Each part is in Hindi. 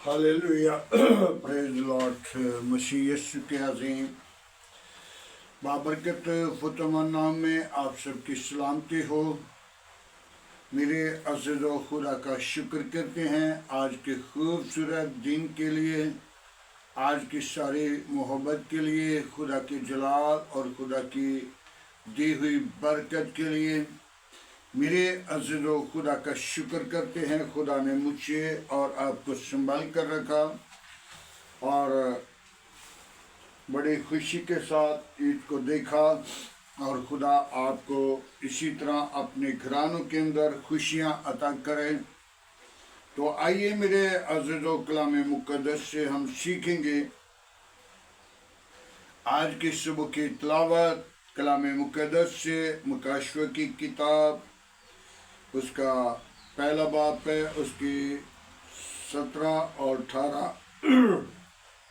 हालेलुया प्रेज लॉर्ड मसीह यीशु के अजीम बाबरकत फतमान नाम में आप सबकी सलामती हो। मेरे अज़ीज़ व खुदा का शुक्र करते हैं आज के खूबसूरत दिन के लिए, आज की सारी मोहब्बत के लिए, खुदा की जलाल और खुदा की दी हुई बरकत के लिए मेरे अज़ीज़ व खुदा का शुक्र करते हैं। खुदा ने मुझे और आपको संभाल कर रखा और बड़ी खुशी के साथ ईद को देखा और खुदा आपको इसी तरह अपने घरानों के अंदर खुशियां अता करें। तो आइए मेरे अज़ीज़ व कलाम मुक़द्दस से हम सीखेंगे आज की सुबह की तिलावत कलाम मुक़द्दस से मुकाशवा की किताब उसका पहला बाब है, उसकी 17 और 18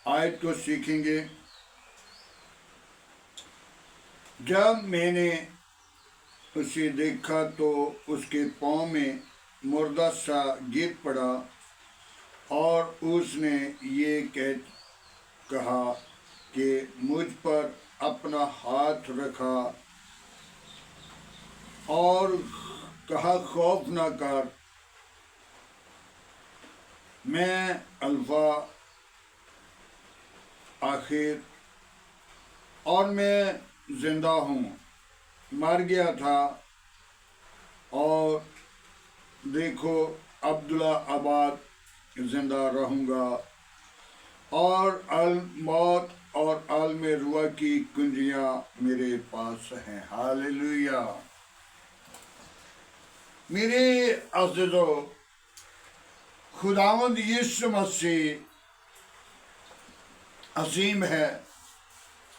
आयत को सीखेंगे। जब मैंने उसे देखा तो उसके पाँव में मुर्दा सा गिर पड़ा और उसने ये कहा कि मुझ पर अपना हाथ रखा और कहा, खौफ न कर, मैं अल्फा आखिर और मैं जिंदा हूँ। मर गया था और देखो अब्दुल्ला आबाद जिंदा रहूँगा और अल मौत और अल में रुआ की कुंजियाँ मेरे पास हैं। हालेलुया। मेरे अज़ीज़ो, खुदावंद यीशु मसीह असीम है,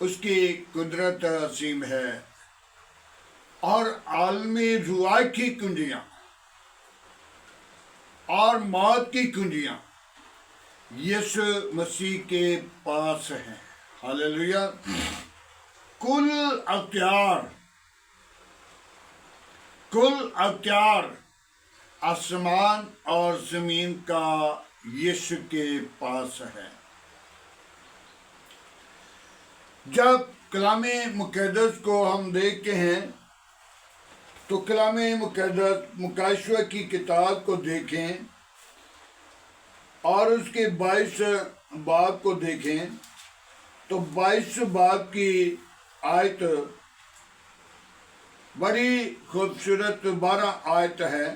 उसकी कुदरत असीम है और आलमी रुआ की कुंजियाँ और मौत की कुंजियाँ यीशु मसीह के पास हैं। हालेलुया। कुल अख्तियार आसमान और जमीन का यीशु के पास है। जब कलामे मुक़द्दस को हम देखते हैं तो कलामे मुक़द्दस मुकाशवा की किताब को देखें और उसके 22 बाब को देखें तो 22 बाब की आयत बड़ी खूबसूरत 12 आयत है।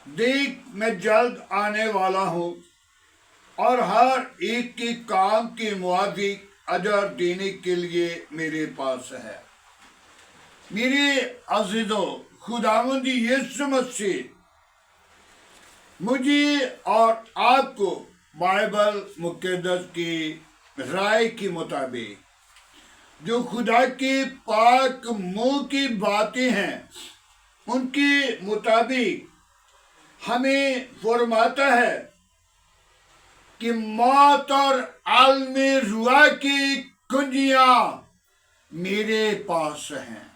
देख, मैं जल्द आने वाला हूँ और हर एक के काम के मुआबिक अजर देने के लिए मेरे पास है। मेरे अज़ीज़ों, खुदावंद यीशु मसीह मुझे और आपको बाइबल मुक़द्दस की राय के मुताबिक जो खुदा के पाक मुंह की बातें हैं उनके मुताबिक हमें फरमाता है कि मौत और आलमे रुआ की कुंजियां मेरे पास हैं।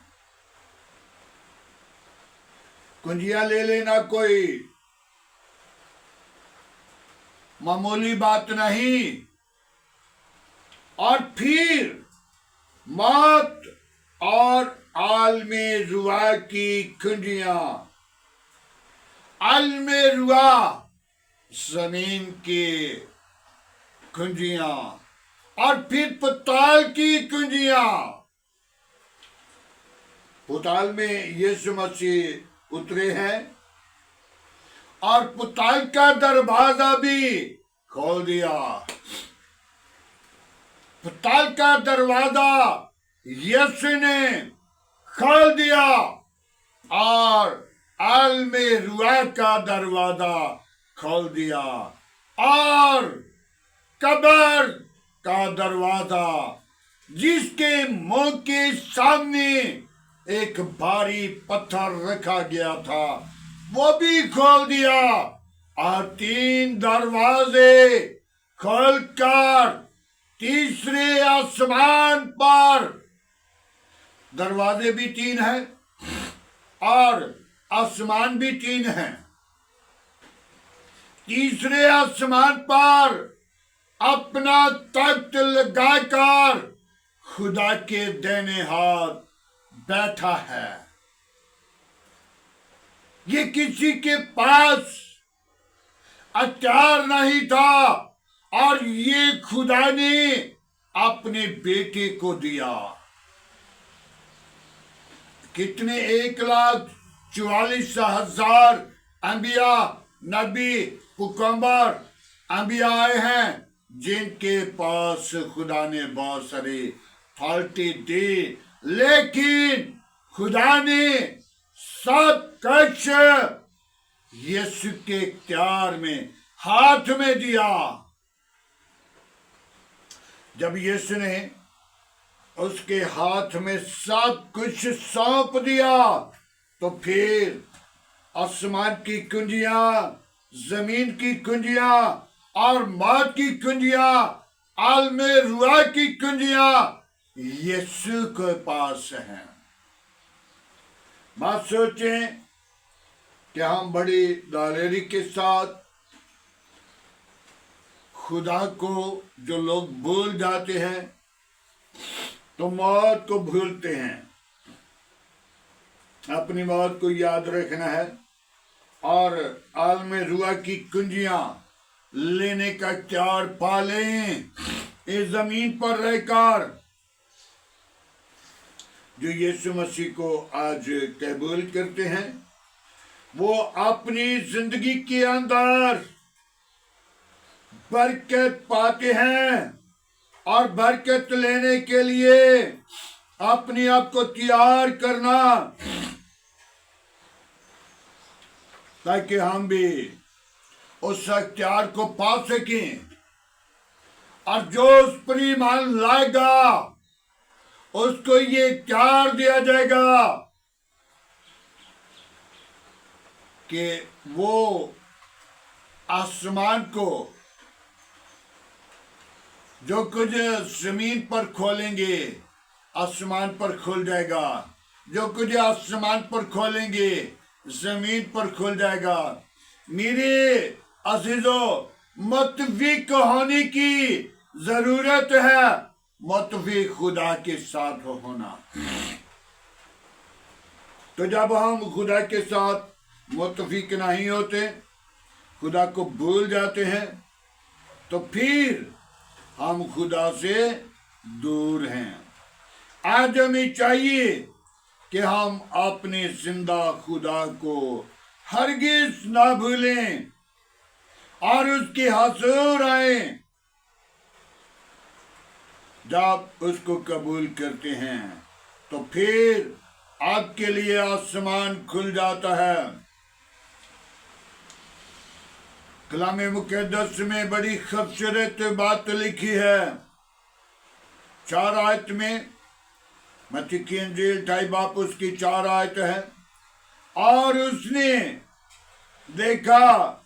कुंजियां ले लेना कोई मामूली बात नहीं। और फिर मौत और आलमे रुआ की कुंजियां, आलमे रुआ जमीन की कुंजियां और फिर पुताल की कुंजियां। पुताल में यीशु मसीह उतरे हैं और पुताल का दरवाजा भी खोल दिया। पुताल का दरवाजा यीशु ने खोल दिया और आलमे रुआ का दरवाजा खोल दिया और कब्र का दरवाजा जिसके मुंह के सामने एक भारी पत्थर रखा गया था वो भी खोल दिया और 3 दरवाजे खोलकर तीसरे आसमान पर, दरवाजे भी 3 हैं और आसमान भी 3 हैं। तीसरे आसमान पर अपना तख्त लगाकर खुदा के दाहिने हाथ बैठा है। ये किसी के पास अख्तियार नहीं था और ये खुदा ने अपने बेटे को दिया। कितने 1,44,000 अंबिया, नबी, पैगंबर, अंबिया आए हैं जिनके पास खुदा ने बहुत सारे अथॉरिटी दी, लेकिन खुदा ने सब कुछ यीशु के इख्तियार में, हाथ में दिया। जब यीशु ने उसके हाथ में सब कुछ सौंप दिया तो फिर आसमान की कुंजियां, जमीन की कुंजियां और मौत की कुंजियां, आलमे रुआ की कुंजियां यीशु के पास हैं। बात सोचें कि हम बड़ी दालेरी के साथ खुदा को जो लोग भूल जाते हैं तो मौत को भूलते हैं। अपनी मौत को याद रखना है और आलमे रुआ की कुंजियां लेने का इख्तियार पा लें। इस जमीन पर रहकर जो यीशु मसीह को आज कबूल करते हैं वो अपनी जिंदगी के अंदर बरकत पाते हैं और बरकत लेने के लिए अपने आप को तैयार करना ताकि हम भी उस अख्तियार को पा सकें। और जो उस पर ईमान लाएगा उसको ये इख्तियार दिया जाएगा कि वो आसमान को जो कुछ जमीन पर खोलेंगे आसमान पर खुल जाएगा, जो कुछ आसमान पर खोलेंगे जमीन पर खुल जाएगा। मेरे अजीजों, मुत्तफिक होने की जरूरत है, मुत्तफिक खुदा के साथ होना। तो जब हम खुदा के साथ मुत्तफिक नहीं होते, खुदा को भूल जाते हैं, तो फिर हम खुदा से दूर हैं। आज हमें चाहिए कि हम अपने जिंदा खुदा को हरगिज ना भूलें और उसके हुजूर आए। जब उसको कबूल करते हैं तो फिर आपके लिए आसमान खुल जाता है। कलाम मुकद्दस में बड़ी खूबसूरत बात लिखी है। 4 आयत में, मत्ती की इंजील 2 बाब उसकी 4 आयत है। और उसने देखा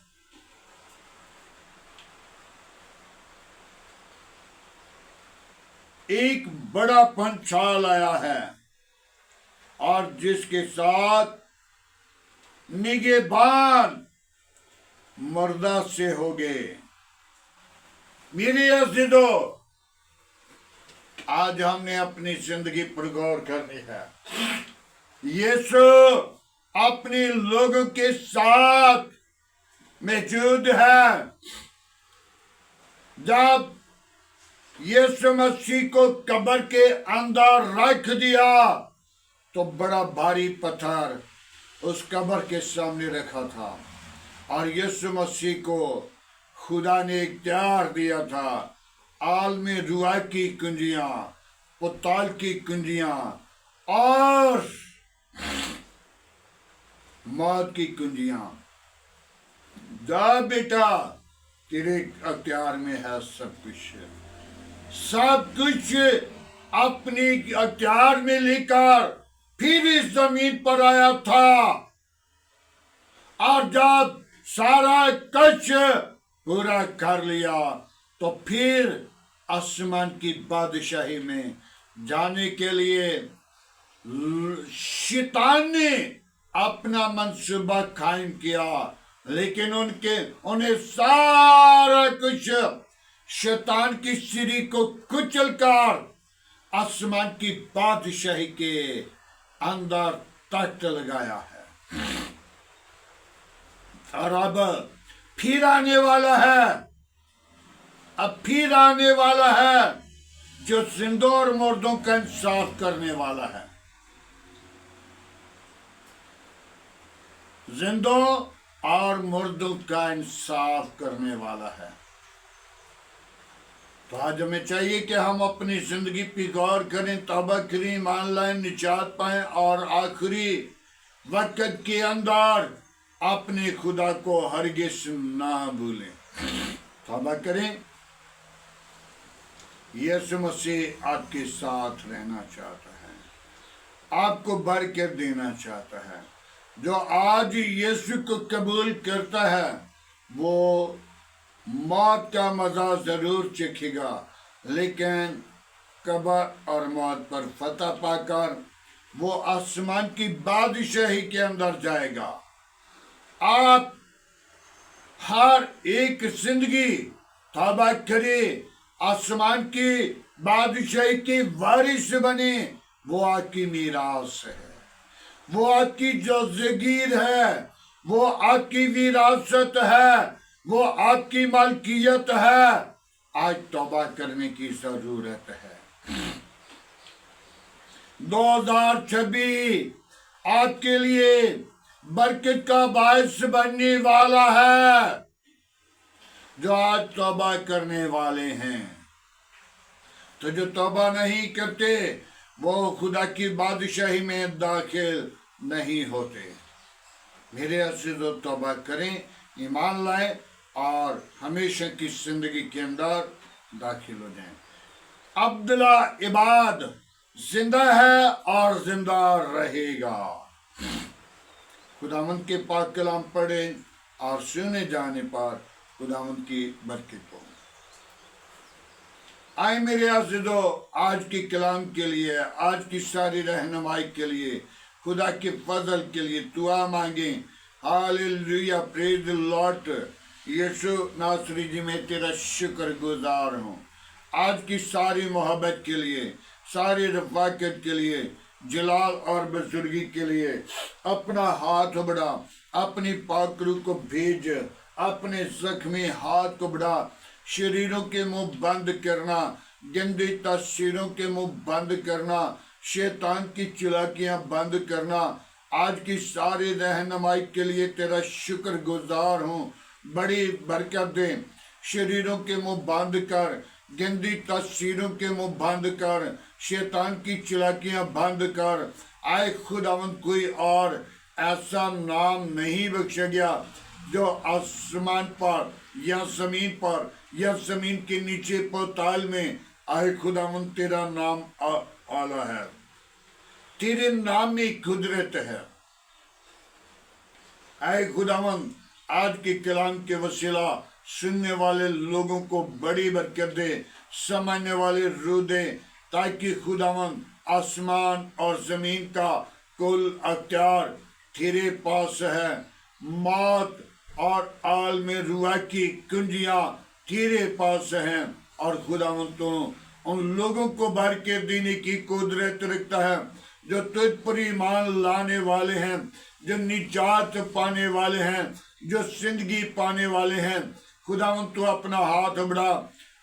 एक बड़ा पंछाल आया है और जिसके साथ निगहबान मुर्दा से हो गए। मेरे अज़ीज़ों, आज हमने अपनी जिंदगी पर गौर करनी है। यीशु अपने लोगों के साथ मौजूद है। जब यीशु मसीह को कब्र के अंदर रख दिया तो बड़ा भारी पत्थर उस कब्र के सामने रखा था और यीशु मसीह को खुदा ने इख्तियार दिया था आलमे रुआ की कुंजियां, पुताल की कुंजियां और मौत की कुंजियां। जा बेटा, तेरे अख्तियार में है सब कुछ, सब कुछ अपने अख्तियार में लेकर फिर इस जमीन पर आया था। और जब सारा कुछ पूरा कर लिया तो फिर आसमान की बादशाही में जाने के लिए शैतान ने अपना मंसूबा कायम किया लेकिन उन्हें सारा कुछ शैतान की सीढ़ी को कुचलकर आसमान की बादशाही के अंदर तख्त लगाया है। और अब फिर आने वाला है, अब फिर आने वाला है जो जिंदों और मुर्दों का इंसाफ करने वाला है। जिंदों और मुर्दों का इंसाफ करने वाला है। तो आज हमें चाहिए कि हम अपनी जिंदगी पे गौर करें, तौबा करें, ईमान लाएं, निजात पाएं और आखिरी वक्त के अंदर अपने खुदा को हरगिज ना भूलें। तौबा करें। यीशु मसीह आपके साथ रहना चाहता है, आपको बरकत देना चाहता है। जो आज यीशु को कबूल करता है वो मौत का मजा जरूर चखेगा, लेकिन कब्र और मौत पर फतह पाकर वो आसमान की बादशाही के अंदर जाएगा। आप हर एक जिंदगी तौबा करे, आसमान की बादशाही के वारिस बने। वो आपकी मीरास है, वो आपकी जो जगीर है, वो आपकी विरासत है, वो आपकी मालकियत है। आज तौबा करने की जरूरत है। 2026 आपके लिए बरकत का बायस बनने वाला है। जो आज तौबा करने वाले हैं, तो जो तौबा नहीं करते वो खुदा की बादशाही में दाखिल नहीं होते। मेरे अज़ीज़ों, तौबा करें, ईमान लाएं और हमेशा की जिंदगी के अंदर दाखिल हो जाएं। अब्दुल्ला इबाद जिंदा है और जिंदा रहेगा। खुदावंद के पाक कलाम पढ़े और सुने जाने पर खुदावंद की बरकत हो। आए मेरे अज़ीज़ों, आज की कलाम के लिए, आज की सारी रहनुमाई के लिए, खुदा के फजल के लिए दुआ मांगे। Hallelujah, praise the lord. Yeshu Nasari ji, मैं तेरा शुक्रगुजार हूँ आज की सारी मोहब्बत के लिए, सारी रफाकत के लिए, जलाल और बुजुर्गी के लिए। अपना हाथ बढ़ा, अपनी पाकरू को भेज, अपने जख्मी हाथ को बढ़ा। शरीरों के मुंह बंद करना, गंदी तस्वीरों के मुंह बंद करना, शैतान की चालाकियां बंद करना। आज की सारी रहनुमाई के लिए तेरा शुक्रगुजार हूँ। बड़ी बरकत दे। शरीरों के मुंह बंद कर, गंदी तस्वीरों के मुंह बंद कर, शैतान की चालाकियां बंद कर। आए खुदावंद, कोई और ऐसा नाम नहीं बख्शा गया जो आसमान पर या जमीन पर या जमीन के नीचे पोताल में। आए खुदावंद, तेरा नाम आला है, तेरे नाम में कुदरत है। आए खुदावंद, आज के कलाम के वसीला सुनने वाले लोगों को बड़ी बरकत दे, समझने वाले रूह दे, ताकि खुदावंद आसमान और जमीन का कुल अख्तियार तेरे पास है। मौत और आलम रुआ की कुंजियां तेरे पास हैं। और खुदावंद, तो उन लोगों को बरकत देने की कुदरत रखता है जो तुझ पर ईमान लाने वाले हैं, जो निजात पाने वाले हैं, जो जिंदगी पाने वाले हैं। खुदावंद, तू अपना हाथ बढ़ा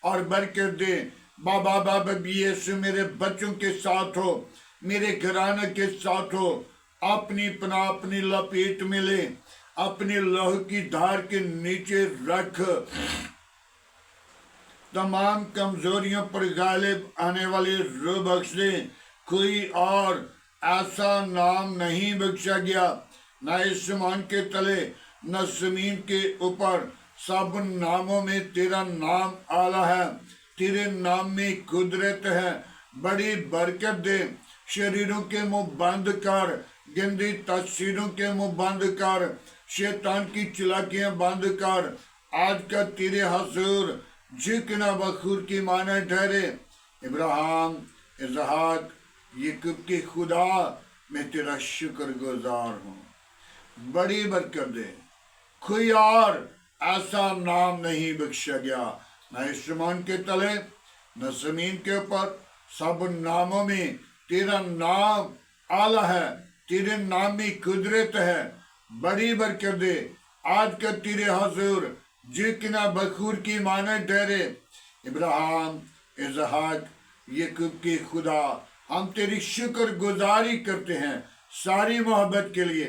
और बरकत दे। बाबा बाबा यीशु, मेरे बच्चों के साथ हो, मेरे घराने के साथ हो। अपनी पनाह अपनी लपेट में ले, अपनी लहू की धार के नीचे रख। तमाम कमजोरियों पर गालिब आने वाली रूह बख्श दे। कोई और ऐसा नाम नहीं बख्शा गया, न आसमान के तले न जमीन के ऊपर। सब नामों में तेरा नाम आला है, तेरे नाम में कुदरत है। बड़ी बरकत दे। शरीरों के मुंह बंद कर, गंदी तस्वीरों के मुंह बंद कर, शैतान की चालाकियां बंद कर। आज का तेरे हजूर झुकना बखूर की माने ठहरे। इब्राहिम, इसहाक, याकूब के खुदा, मैं तेरा शुक्रगुजार हूँ। बड़ी बरकत दे, कोई और ऐसा नाम नहीं बख्शा गया, न आसमान के तले न जमीन के ऊपर, सब नामों में तेरा नाम आला है, तेरे नाम में कुदरत है। बड़ी बरकत दे आज का तेरे हजूर जितना बखूर की माने ठहरे इब्राहिम इसहाक याकूब के खुदा, हम तेरी शुक्र गुजारी करते हैं सारी मोहब्बत के लिए,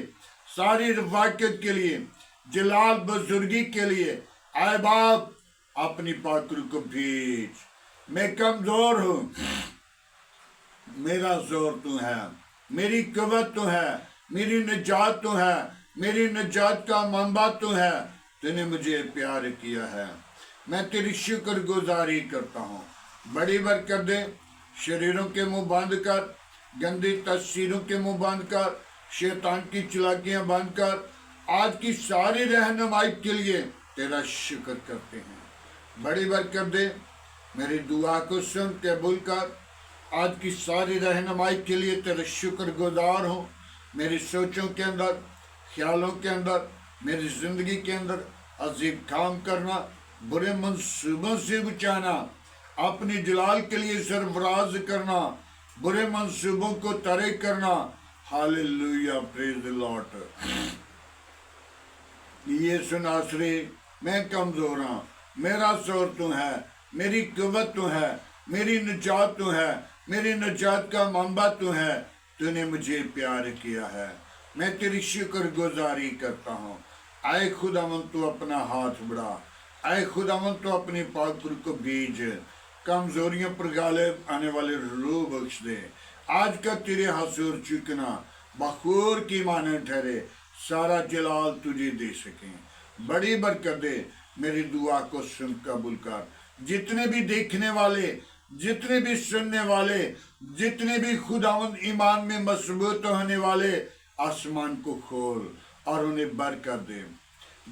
सारी रफाकत के लिए, जलाल बुजुर्गी के लिए। आए बाप अपनी पाकुर को भेज, मैं कमजोर हूँ, मेरा जोर तू है, मेरी कुव्वत तू है, मेरी निजात तू है, मेरी निजात का मंबा तू है। तूने मुझे प्यार किया है, मैं तेरी शुक्र गुजारी करता हूँ। बड़ी बरकत दे, शरीरों के मुंह बंद कर, गंदी तस्वीरों के मुंह बंद कर, शैतान की चालाकियां बंद कर। आज की सारी रहनुमाई के लिए तेरा शुक्र करते हैं। बड़ी बरकत दे, मेरी दुआ को सुन कबूल कर। आज की सारी रहनुमाई के लिए तेरा शुक्र गुजार हो। मेरी सोचों के अंदर, ख्यालों के अंदर, मेरी जिंदगी के अंदर अजीब काम करना, बुरे मंसूबों से बचाना, अपनी जलाल के लिए सरफराज करना, बुरे मंसूबों को तरे करना। Hallelujah, praise the Lord. ये सुनासरी, मैं कमजोर हूँ, मेरा जोर तू है, मेरी कुव्वत तू है, मेरी निजात तू है, मेरी निजात का मंबा तू है। तूने मुझे प्यार किया है, मैं तेरी शुक्र गुजारी करता हूँ। आए खुदावन तू अपना हाथ बढ़ा, आए खुदावन तू अपनी पाकुर को बीज, कमजोरियों पर गालिब आने वाले रूह बख्श दे। आज का तेरे हसूर चुकना बखूर की माने ठहरे, सारा जलाल तुझे दे सकें। बड़ी बरकत दे, मेरी दुआ को सुन कबूल कर। जितने भी देखने वाले, जितने भी सुनने वाले, जितने भी खुदावंद ईमान में मजबूत होने वाले, आसमान को खोल और उन्हें बरकत दे।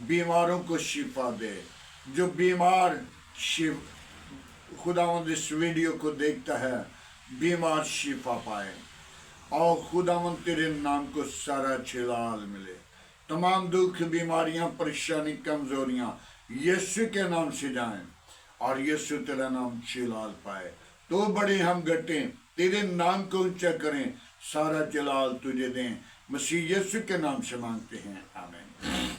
बीमारों को शिफा दे, जो बीमार खुदावंद इस वीडियो को देखता है, बीमार शिफा पाए और खुदावंद तेरे नाम को सारा जलाल मिले। तमाम दुख, बीमारियां, परेशानी, कमजोरियां यीशु के नाम से जाएं और यीशु तेरा नाम जलाल पाए। तो बड़े हम घटे तेरे नाम को ऊंचा करें, सारा जलाल तुझे दें। मसीह यीशु के नाम से मांगते हैं, आमीन।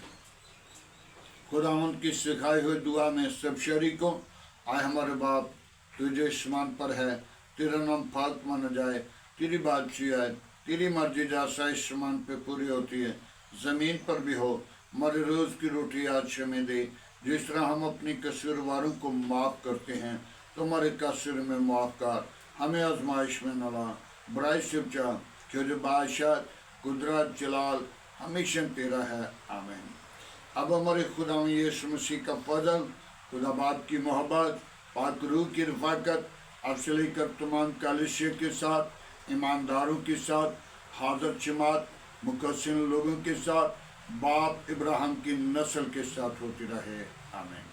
खुदावंद की सिखाई हुई दुआ में सब शरीकों, आए हमारे बाप तुझे आसमान पर है, तेरा नाम पाक माना जाए, तेरी बादशाही आए, तेरी मर्जी जैसा आसमान पे पूरी होती है जमीन पर भी हो। हमारे रोज की रोटी आज हमें दे, जिस तरह हम अपनी कसूरवारों को माफ़ करते हैं, तो हमारे कसूर में माफ़ कर, हमें आजमाइश में न ला, बुराई से बचा, क्योंकि बादशाह, कुदरत, जलाल हमेशा तेरा है, आमीन। अब हमारे खुदा यीशु मसीह का फजल, खुदा बाप की मोहब्बत, पाक रूह की रफाकत अब से लेकर तमाम कलीसिया के साथ, ईमानदारों के साथ, हाज़र जमात, मुकस्सिन लोगों के साथ, बाप इब्राहिम की नस्ल के साथ होती रहे, आमीन।